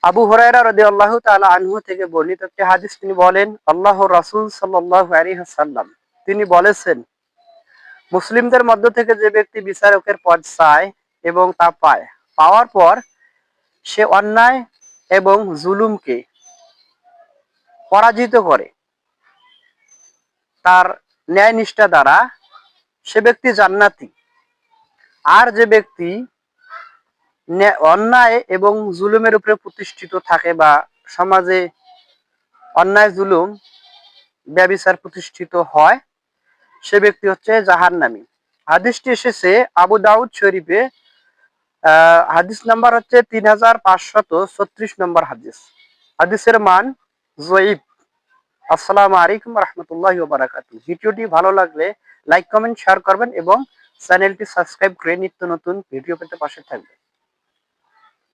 আবু হুরায়রা রাদিয়াল্লাহু তাআলা আনহু থেকে বর্ণিত একটি হাদিস, তিনি বলেন, আল্লাহর রাসূল সাল্লাল্লাহু আলাইহি ওয়াসাল্লাম তিনি বলেছেন, মুসলিমদের মধ্য থেকে যে ব্যক্তি বিচারকের পদ চায় এবং তা পায়, পাওয়ার পর সে অন্যায় এবং জুলুমকে পরাজিত করে তার ন্যায় নিষ্ঠা দ্বারা, সে ব্যক্তি জান্নাতি। আর যে ব্যক্তি অন্যায় এবং জুলুমের উপরে প্রতিষ্ঠিত থাকে বা সমাজে অন্যায় জুলুম ব্যভিচার প্রতিষ্ঠিত হয়, সে ব্যক্তি হচ্ছে জাহান্নামী। হাদিসটি এসেছে আবু দাউদ শরীফে, হাদিস নাম্বার হচ্ছে 3536 নম্বর হাদিস। হাদিসের মান জয়ীফ। আসসালামু আলাইকুম রহমতুল্লাহি ওয়া বারাকাতুহু। ভিডিওটি ভালো লাগলে লাইক কমেন্ট শেয়ার করবেন এবং চ্যানেলটি সাবস্ক্রাইব করে নিত্য নতুন ভিডিও পেতে পাশে থাকবেন।